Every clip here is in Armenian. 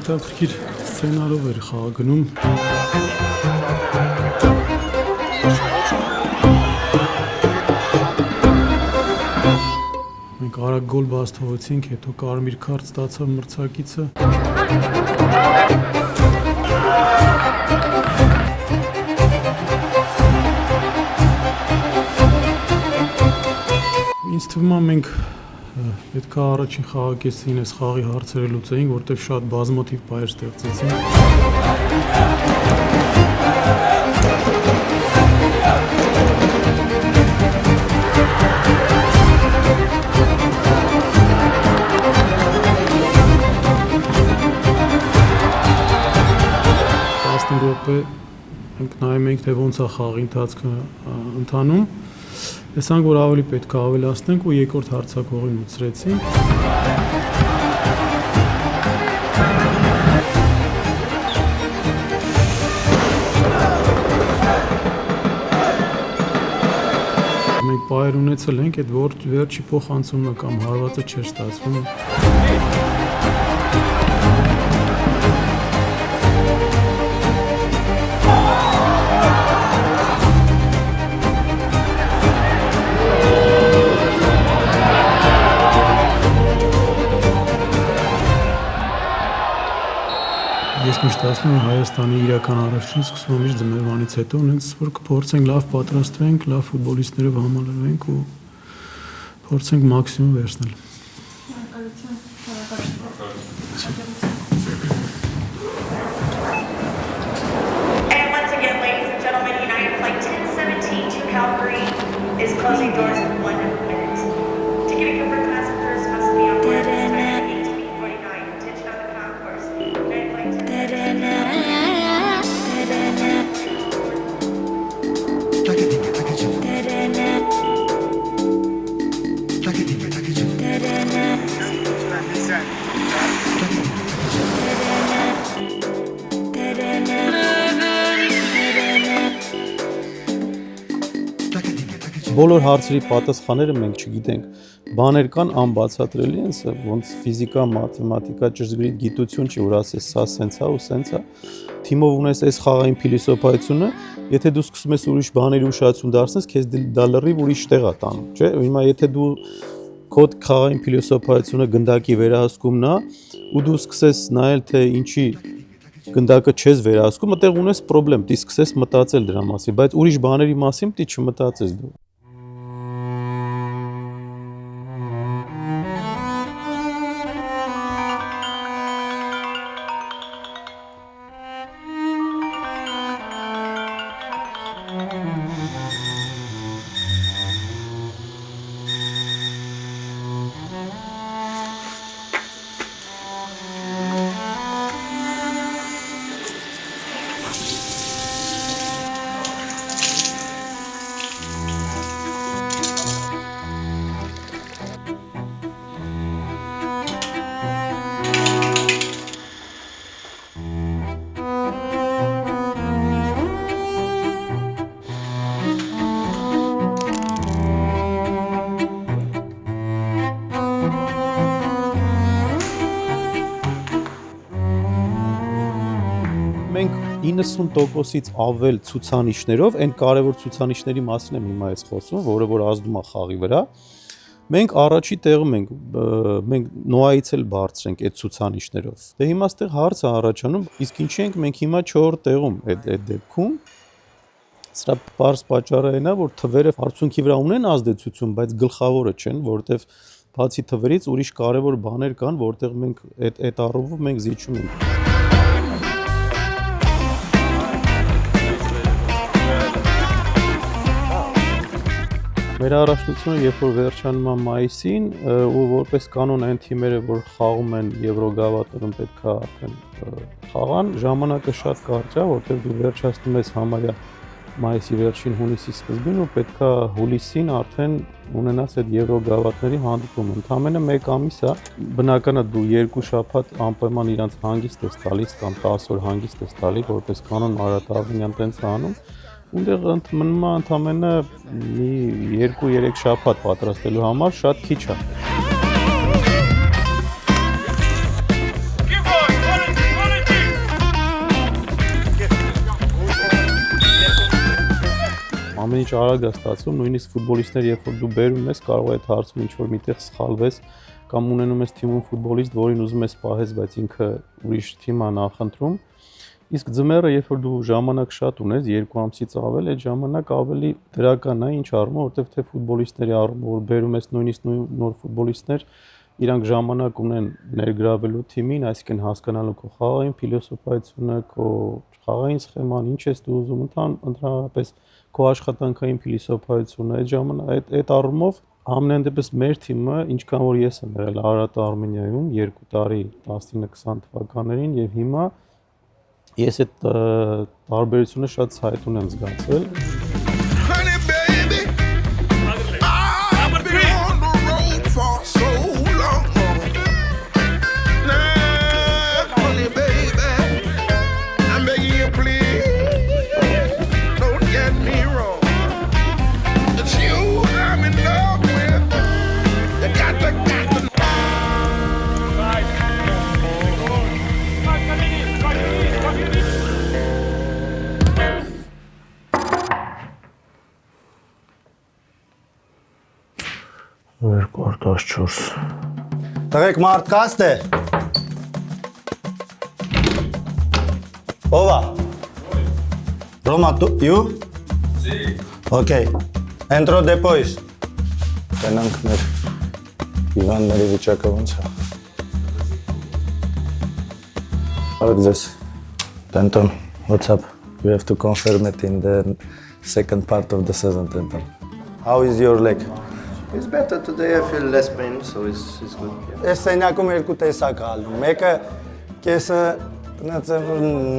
հետաքրքիր սցենարով էր խաղագնում։ Մենք արագ գոլ բաց թողեցինք, հետո կարմիր քարտ ստացավ մրցակիցը։ Ինձ թվում է մենք պետք է առաջին խաղակեսին այս խաղի հարցերը լուծեինք, որտեղ շատ բազմաթիվ բայեր ստեղծեցինք։ 10 րոպե մենք նայում ենք, թե ոնց է խաղի ընթացքը ընթանում։ Տեսանք, որ ավելի պետք է ավելացնենք ու երկրորդ հարցակողին ուծրեցինք։ Մենք բայեր ունեցել ենք, այդ վերջի փոխանցումը կամ հարվածը չէր ստացվում։ Ես միշտ ասում եմ, Հայաստանի իրական առաջին սկսում է միշտ ձմեռվանից հետո, հենց որ կփորձենք լավ պատրաստվենք, լավ ֆուտբոլիստներով համալրվենք ու փորձենք մաքսիմում վերցնել։ And once again, ladies and gentlemen, United Flight 1017 to Calgary is closing doors in 1 minute. Ticket and confirmed passengers must be on board at 1849. Attention on the concourse. United Flight 1017. Բոլոր հարցերի պատասխանները մենք չգիտենք, բաներ կան անբացատրելի են, ոնց ֆիզիկա, մաթեմատիկա, ճշգրիտ գիտություն չի, որ ասես սա սենց է ու սենց է։ Թիմով ունես այս խաղային փիլիսոփայությունը, եթե դու սկսում ես ուրիշ բաների ուշադրություն դարձնես, քեզ դա լրիվ ուրիշ տեղ է տանում, չէ՞։ Հիմա եթե դու քո խաղային փիլիսոփայությունը գնդակի վերահսկումն է, ու դու սկսես նայել, թե ինչի գնդակը չես վերահսկում, այդտեղ ունես խնդրեմ, դի սկսես մտածել դրա մասին, բայց ուրիշ բաների մասին դի չմտածես դու։ Մենք 90%-ից ավել ցուցանիշներով, այն կարևոր ցուցանիշների մասին եմ հիմա ես խոսում, որը որ ազդում է խաղի վրա, մենք առաջի տեղում ենք, մենք նոայից էլ բարձր ենք այդ ցուցանիշներով։ Դե հիմա այստեղ հարց է առաջանում, իսկ ինչի ենք մենք հիմա 4-րդ տեղում այդ դեպքում։ Սրա պարզ պատճառը այն է, որ թվերը արդյունքի վրա ունեն ազդեցություն, բայց գլխավորը չեն, որովհետև բացի թվերից ուրիշ կարևոր բաներ կան, որտեղ մենք այդ առումով մենք զիջում ենք։ Մեր առաջնությունը, երբ որ վերջանում է մայիսին, ու որպես կանոն այն թիմերը, որ խաղում են Եվրոգավաթներում պետք է արդեն խաղան, ժամանակը շատ կարճ է, որտեղ դու վերջացնում ես համարյա մայիսի վերջին, հունիսի սկզբին ու պետք է հուլիսին արդեն ունենաս այդ Եվրոգավաթների հանդիպում։ Ընդամենը 1 ամիս է, բնական է դու 2 շաբաթ անպայման իրանց հանգիստ ես տալիս կամ 10 օր հանգիստ ես տալի, որպես կանոն Մարատ Աղինյան տենց է անում։ Ունդեղ մնում է ընդամենը 2-3 շաբաթ պատրաստելու համար շատ քիչ է։ ամեն ինչ արագ է ստացվում, նույնիսկ ֆուտբոլիստներ, երբ որ դու բերում ես, կարող է այդ հարցում ինչ-որ միտեղ սխալվես կամ ունենում ես թիմում ֆուտբոլիստ, որին ուզում ես պահես, բայց ինքը ուրիշ թիմ է նախընտրում։ Իսկ ձմեռը, երբ որ դու ժամանակ շատ ունես, 2 ամսից ավել, այդ ժամանակ ավելի դրական է, ինչ առումով, որովհետև թե ֆուտբոլիստների առումով, որ բերում ես նույնիսկ նոր ֆուտբոլիստներ, իրանք ժամանակ ունեն ներգրավելու թիմին, այսինքն հասկանալու քո խաղային փիլիսոփայությունը, քո խաղային սխեման, ինչ ես դու ուզում, ընդհանրապես քո աշխատանքային փիլիսոփայությունը, այդ ժամանակ այդ առումով ամեն դեպս մեր թիմը, ինչքան որ ես եմ եղել Արարատ Արմենիայում 2 տարի 19-20 թվականներին եւ հիմա ես այդ տարբերությունը շատ ցայտուն եմ զգացել։ Տղեկ մարդկաստ է։ Ով է։ Ռոմա, you? Sí. Okay. Entro después. Տենանք մեր Իվանների վիճակը ոնց է։ Արդ ձեզ։ Tenton, what's up? You have to confirm it in the second part of the season, Tenton. How is your leg? It's better today. I feel less pain, so it's good. Ես սենյակում 2 տեսակ ալում։ Մեկը կեսը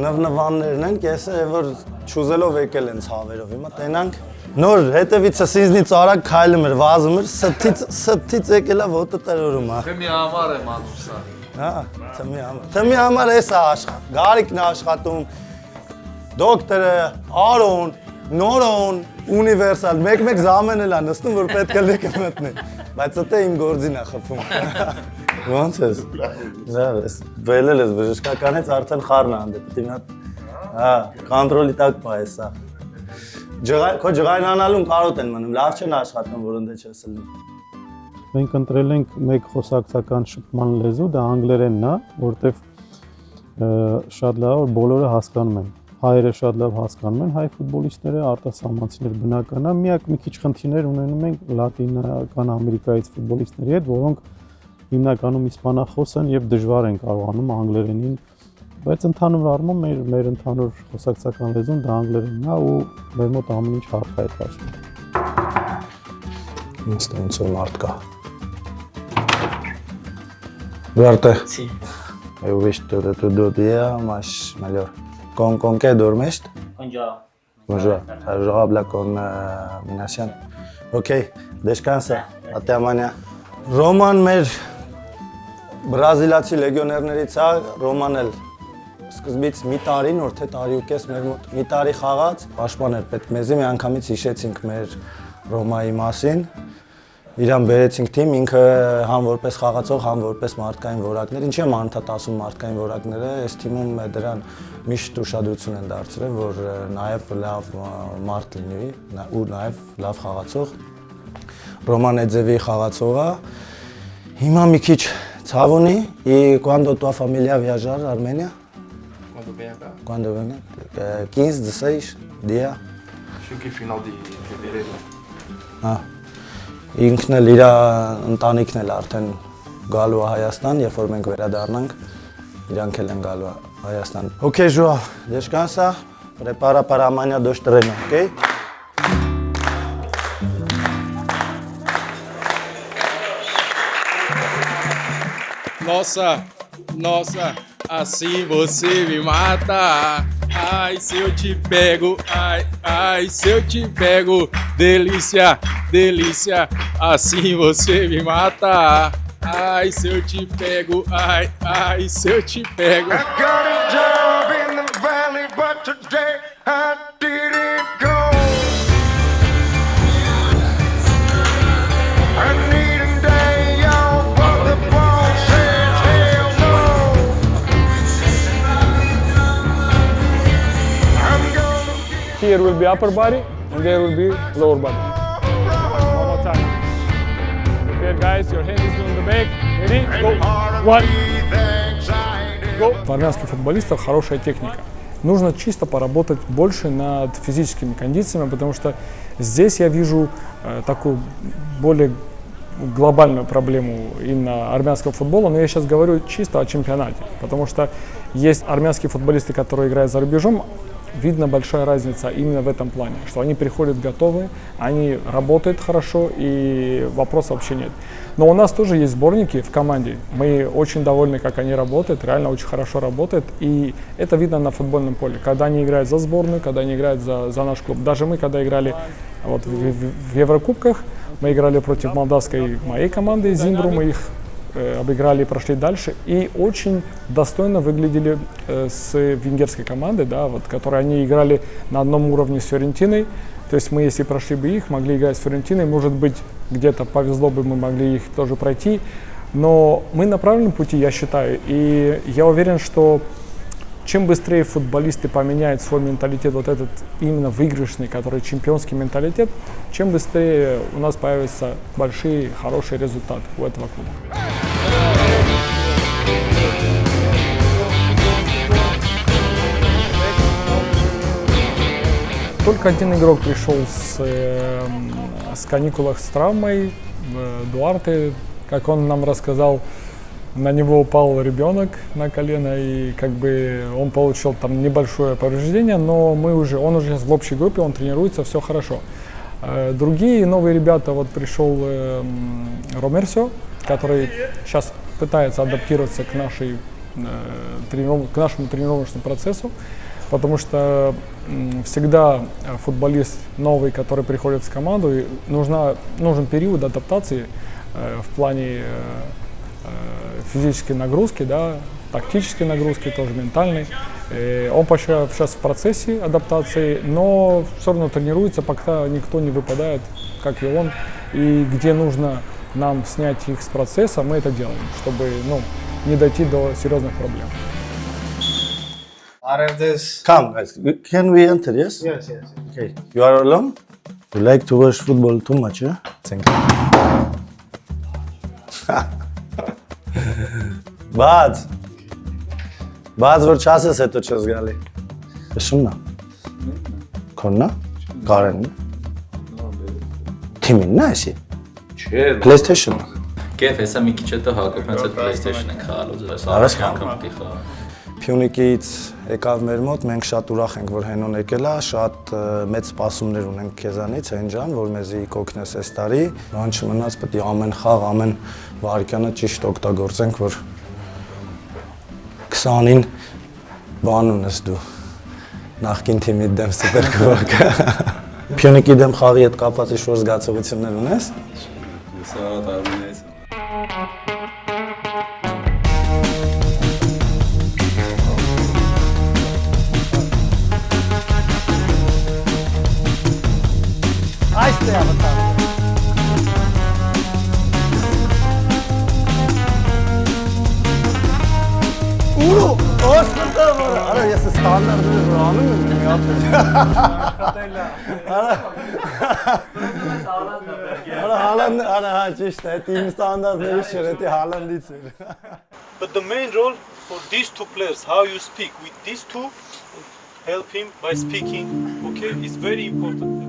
նվնվաններն են, կեսը որ չուզելով եկել են ցավերով։ Հիմա տենանք նոր հետևիցը սիզնից արագ քայլում էր, վազում էր, սթից եկելա ոտը տրորում է։ Թմի համար եմ անդուսա։ Հա, թմի համար։ Թմի համար էս է աշխատում։ Գարիկն է աշխատում։ Դոկտորը, Արոն, Նորոն, ունիվերսալ, մեկ զամեն էլ է նստում, որ պետք է լեկը մտնի, բայց դա իմ գործին է խփում։ Ոնց ես։ Լավ ես, վելել ես բժշկականից արդեն խառն է անդեպ, դիմա։ Հա, կոնտրոլի տակ պայես սա։ Քո ջղային անալուն կարոտ են մնում, լավ չեն աշխատում, որ ընդ չես լնում։ Մենք ընտրել ենք մեկ խոսակցական շփման լեզու, դա անգլերենն է, որտեվ շատ լավ որ բոլորը հասկանում են։ Հայերը շատ լավ հասկանում են, հայ ֆուտբոլիստները, արտասահմանցիներ բնական է, միակ մի քիչ խնդիրներ ունենում ենք Լատինական Ամերիկայից ֆուտբոլիստների հետ, որոնք հիմնականում իսպանախոս են եւ դժվար են կարողանում անգլերենին, բայց ընդհանուր առմամբ մեր ընդհանուր խոսակցական լեզուն դա անգլերենն է ու մեր մոտ ամեն ինչ հարթ է դարձնում։ Ինձ ոնց որ մարդ կա։ Duarte. Sí. He visto de tu día más mayor. ¿Con qué dormiste? Con yo. Con yo. Yo hablo con mi nación. Ok, descansa. Hasta mañana. Roman մեր բրազիլացի լեգիոներներից է, Ռոմանել սկզբից մի տարի, նոր թե տարի ու կես մեր մոտ մի տարի խաղաց, պաշտպաներ պետք մեզի մի անգամից հիշեցինք մեր Ռոմայի մասին, իրան բերեցինք թիմ, ինքը համ որպես խաղացող, համ որպես մարդկային որակներ, ինչի եմ անդադ ասում մարդկային որակները, այս թիմում դրան միշտ ուշադրություն են դարձրել, որ նաև լավ մարդ լինի ու նաև լավ խաղացող, Roman Edzevi խաղացողը, հիմա մի քիչ ցավ ունի, y cuando tu familia viajar a Armenia? Quando vem cá? Quando vem? 15, 16 dia. Acho que final de fevereiro. Հա։ Ինքն էլ իր ընտանիքն էլ արդեն գալու է Հայաստան, երբ որ մենք վերադառնանք, իրանք էլ են գալու Հայաստան։ Okay, Joa, descansa, prepara para mañana 2 trenos, okay? Nossa, assim você me mata. Ai, se eu te pego, ai, se eu te pego. Delícia, delícia, assim você me mata. Ai, se eu te pego, ai, se eu te pego. I got a job in the valley, but today I didn't go. I need a day off, but the boss said hell no. Here will be upper body, and there will be lower body. One more time. Prepare, guys. Your hand is on the back. Ready? Go. One. Go. У армянских футболистов хорошая техника. Нужно чисто поработать больше над физическими кондициями, потому что здесь я вижу такую более глобальную проблему именно армянского футбола, но я сейчас говорю чисто о чемпионате, потому что есть армянские футболисты, которые играют за рубежом, видно большая разница именно в этом плане, что они приходят готовые, они работают хорошо и вопросов вообще нет. Но у нас тоже есть сборники в команде, мы очень довольны, как они работают, реально очень хорошо работают, и это видно на футбольном поле, когда они играют за сборную, когда они играют за наш клуб. Даже мы, когда играли вот в Еврокубках, мы играли против молдавской моей команды Зимбру, мы их обыграли и прошли дальше, и очень достойно выглядели с венгерской командой, да, вот, которые они играли на одном уровне с Фиорентиной. То есть мы, если прошли бы их, могли играть с Фиорентиной, может быть, где-то повезло бы, мы могли их тоже пройти, но мы на правильном пути, я считаю, и я уверен, что чем быстрее футболисты поменяют свой менталитет, вот этот именно выигрышный, который чемпионский менталитет, чем быстрее у нас появятся большие, хорошие результаты у этого клуба. Только один игрок пришел с каникулах с травмой, Дуарте, как он нам рассказал. На него упал ребенок на колено, и как бы он получил там небольшое повреждение, но он уже сейчас в общей группе, он тренируется, все хорошо. Другие новые ребята, вот пришел Ромерсио, который сейчас пытается адаптироваться к нашему тренировочному процессу, потому что всегда футболист новый, который приходит в команду, нужен период адаптации в плане физической нагрузки, да, тактической нагрузки, тоже ментальной. Он пока сейчас в процессе адаптации, но все равно тренируется, пока никто не выпадает, как и он. И где нужно нам снять их с процесса, мы это делаем, чтобы не дойти до серьезных проблем. Come, guys. Can we enter? Yes. Yes. Okay. You are alone? You like to watch football too much, yeah? Thank you. Բայց որ չասես հետո չես գալի։ Եսումնա։ Քոննա։ Կարենն։ Թիմինն է էսի։ Չէ։ PlayStation։ Կեֆ հեսա մի քիչ հետո հակոբնաց այդ PlayStation-ը խաղալու ձեզ։ Արես անգամ պիտի խաղա։ Փյունիկից եկավ մեր մոտ, մենք շատ ուրախ ենք, որ Հենոն եկել է, շատ մեծ սպասումներ ունենք քեզանից, Հեն ջան, որ մեզի կօգնես այս տարի։ Բան չմնաց, պետք է ամեն խաղ, ամեն վարկյանը ճիշտ օգտագործենք, որ 20-ին բան ունես դու նախկին թիմի դեմ սուպերկուպոկը։ Փյունիկի դեմ խաղի հետ կապված ինչ-որ զգացողություններ ունես։ Սա տարբերից։ Այստեղ է մտա։ Ուրո, ոստը վրա, արա ես ստանդարտը որ անում եմ մի հատ։ Արա ճիշտ է, թիմ ստանդարտների չէր, դա Հալանդից էր։ But the main role for these two players, how you speak with these two, help him by speaking, okay, is very important.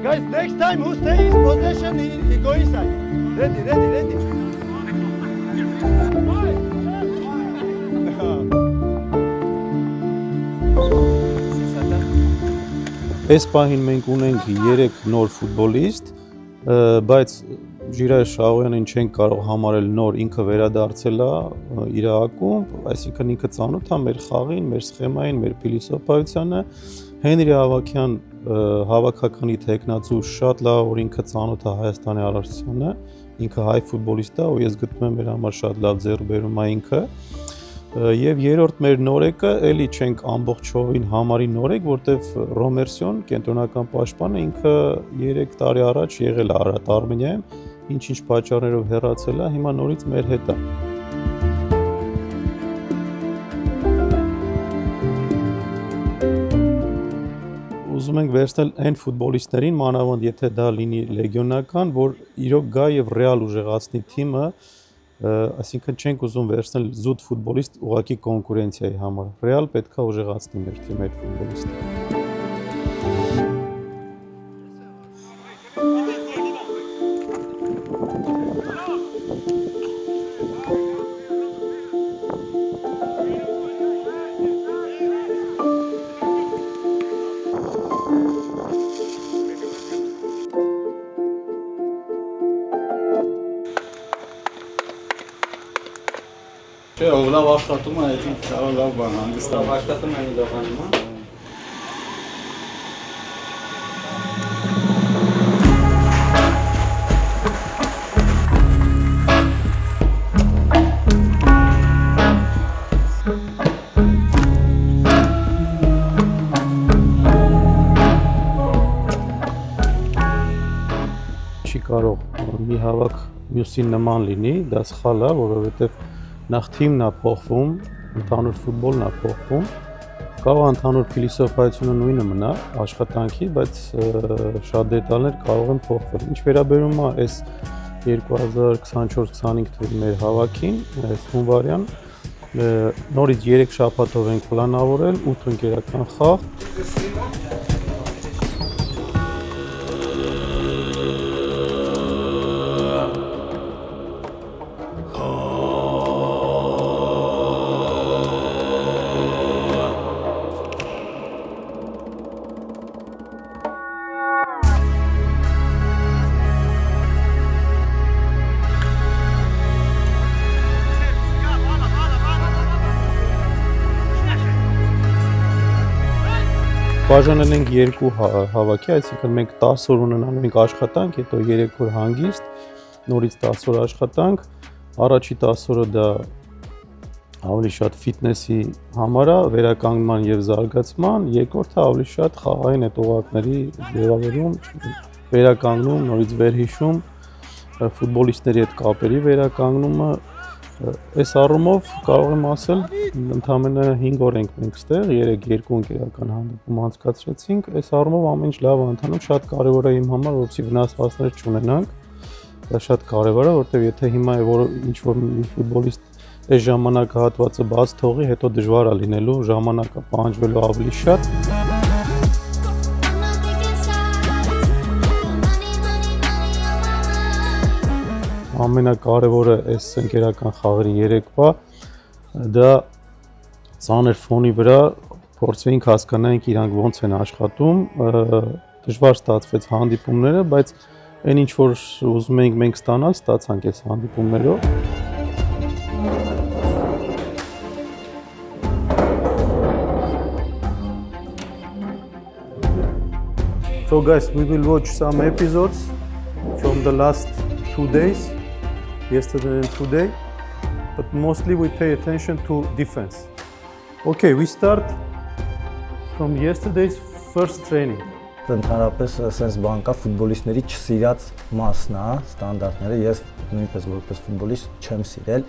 Guys, next time who stays in possession, he go inside. Ready. Այս պահին մենք ունենք 3 նոր ֆուտբոլիստ, բայց Ժիրայր Շահոյանին չենք կարող համարել նոր, ինքը վերադարձել է իր ակումբ, այսինքն ինքը ծանոթ է մեր խաղին, մեր սխեմային, մեր փիլիսոփայությանը։ Հենրի Ավագյան հավաքականի տեխնացու շատ լավ, որ ինքը ծանոթ է Հայաստանի առողջությանը, ինքը հայ ֆուտբոլիստ է ու ես գտնում եմ մեր համար շատ լավ ձեռքբերում է ինքը։ Եվ երրորդ մեր նորեկը էլի չենք ամբողջովին համարի նորեկ, որտեվ Ռոմերսիոն, կենտրոնական պաշտպանը ինքը 3 տարի առաջ եղել է Արարատ Արմենիայում, ինչ-ինչ պատճառներով հեռացել է, հիմա նորից մեր հետ է։ Ուզում ենք վերցնել այն ֆուտբոլիստներին, մանավանդ եթե դա լինի լեգիոնական, որ իրոք գա եւ ռեալ ուժեղացնի թիմը, այսինքն չենք ուզում վերցնել զուտ ֆուտբոլիստ ուղղակի կոնկուրենցիայի համար։ Ռեալ պետքա ուժեղացնի մեր թիմի այդ ֆուտբոլիստը։ Չէ, ով լավ աշխատում է, այդ կարող լավ բան հանգստանալ։ Լավ աշխատում է լողանում, հա։ Չի կարող մի հավաք մյուսին նման լինի, դա սխալ է, որովհետև նախ թիմն է փոխվում, ընդհանուր ֆուտբոլն է փոխվում, կարող ընդհանուր փիլիսոփայությունը նույնը մնա աշխատանքի, բայց շատ դետալներ կարող են փոխվել։ Ինչ վերաբերում է այս 2024-25 թվականի մեր հավաքին, այս հունվարյան, նորից 3 շաբաթով ենք պլանավորել 8 ընկերական խաղ։ Բաժանել ենք 2 հավաքի, այսինքն մենք 10 օր ունենալու ենք աշխատանք, հետո 3 օր հանգիստ, նորից 10 օր աշխատանք, առաջի 10 օրը դա ավելի շատ ֆիթնեսի համար է, վերականգնման եւ զարգացման, երկրորդը ավելի շատ խաղային այդ օղակների վերաբերում, վերականգնում, նորից վերհիշում, ֆուտբոլիստների հետ կապերի վերականգնումը, այս առումով կարող եմ ասել, ընդամենը 5 օր ենք մենք ստեղ, 3-2 ընկերական հանդիպում անցկացրեցինք, այս առումով ամեն ինչ լավ ընթանում, շատ կարևոր է իմ համար, որպեսզի վնասվածքներ չունենանք, դա շատ կարևոր է, որտեղ եթե հիմա ինչ-որ մի ֆուտբոլիստ այս ժամանակահատվածը բաց թողի, հետո դժվար է լինելու ժամանակը պահանջվելու ավելի շատ։ Ամենակարևորը այս ընկերական խաղերի երեկվա դա ծանր ֆոնի վրա փորձեինք հասկանանք իրանք ոնց են աշխատում, դժվար ստացվեց հանդիպումները, բայց այն ինչ որ ուզում էինք մենք ստանալ, ստացանք այս հանդիպումներով։ So guys, we will watch some episodes from the last 2 days. Yesterday and today, but mostly we pay attention to defense. Okay, we start from yesterday's first training. Ընդհանրապես sense բան կա ֆուտբոլիստների չսիրած մասն է, ստանդարտները, ես նույնպես որպես ֆուտբոլիստ չեմ սիրել,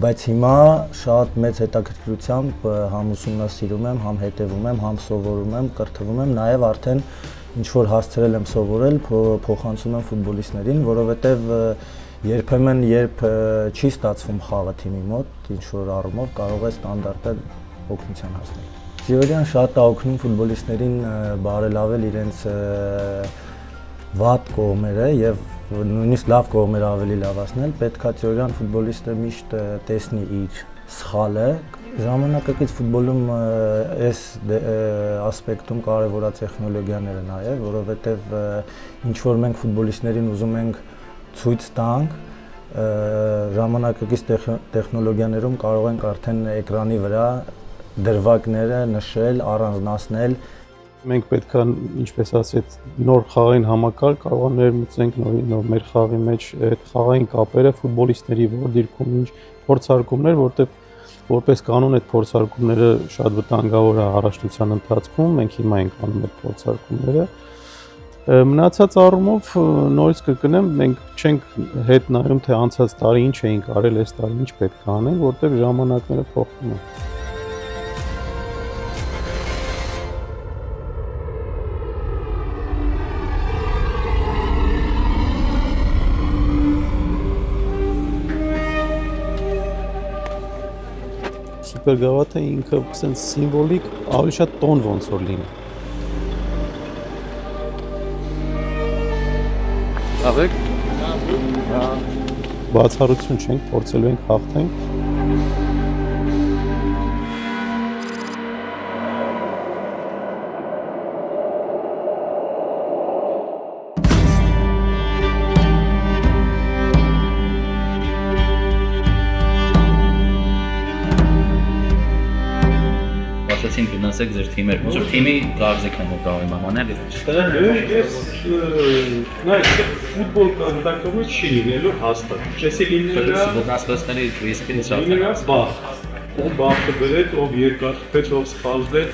բայց հիմա շատ մեծ հետաքրքրությամբ համ ուսումնասիրում եմ, համ հետևում եմ, համ սովորում եմ, կրթվում եմ, նաև արդեն ինչ որ հասցրել եմ սովորել, փոխանցում եմ ֆուտբոլիստներին, որովհետև երբեմն երբ չի ստացվում խաղը թիմի մոտ, ինչ որ առումով կարող է ստանդարտը օգնության հասնել։ Թեորիան շատ է օգնում ֆուտբոլիստներին բարելավել իրենց վատ կողմերը եւ նույնիսկ լավ կողմերը ավելի լավացնել, պետքա թեորիան ֆուտբոլիստը միշտ տեսնի իր սխալը։ Ժամանակակից ֆուտբոլում այս ասպեկտում կարևոր է տեխնոլոգիաները նաեւ, որովհետեւ ինչ որ մենք ֆուտբոլիստներին ուզում ենք ցույց տանք, ժամանակակից տեխնոլոգիաներում կարող ենք արդեն էկրանի վրա դրվագները նշել, առանձնացնել։ Մենք պետք է, ինչպես ասեց, նոր խաղային համակարգ կարող ներմուծենք նոր մեր խաղի մեջ այդ խաղային կապերը ֆուտբոլիստների որ դիրքում ինչ փորձարկումներ, որտեղ Որպես կանոն այդ փորձարկումները շատ վտանգավոր է առաջնության ընթացքում, մենք հիմա ենք անում այդ փորձարկումները։ Մնացած առումով նորից կգնեմ, մենք չենք հետ նայում, թե անցած տարի ինչ էինք արել, այս տարի ինչ պետք է անենք, որտեղ ժամանակները փոխվում են։ Սուպերգավաթը ինքը sense սիմվոլիկ ավելի շատ տոն ոնց որ լինի։ Աղեք։ Բացառություն չենք, փորձելու ենք հաղթենք։ Ասացին գնացեք ձեր թիմեր, ոնց որ թիմի կարծիքն եմ կարող իմանալ։ Նայեք, ֆուտբոլ կոնտակտը չի լինելու հաստատ։ Չեսի լինելա ֆուտբոլիստների ռիսկին լինելա բախ։ Ով բախը բերեց, ով երկար փեց, ով սպասեց։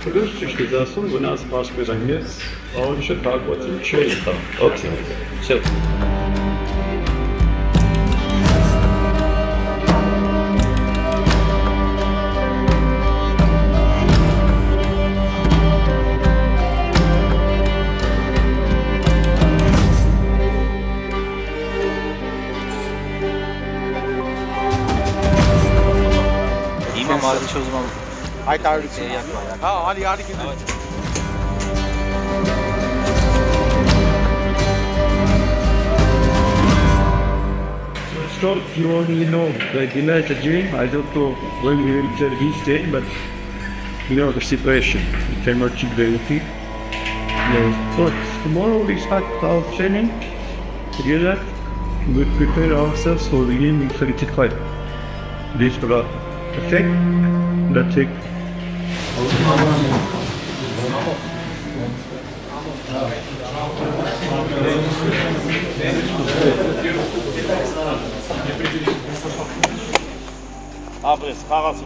Դուրս ճիշտ է ասում, վնաս պաշտպան ես, ավելի շատ հակվածին չէի տա։ Okay։ Всё։ Marich o zaman. Այդ արարիցը։ Հա, ալի գիտի։ Short, you only know the United dream. I don't know when we will play this day, but you know the situation. You cannot keep the routine. So tomorrow we start our training together. We prepare ourselves for the game in 35. This will affect the trick. Abres, Fahrrad.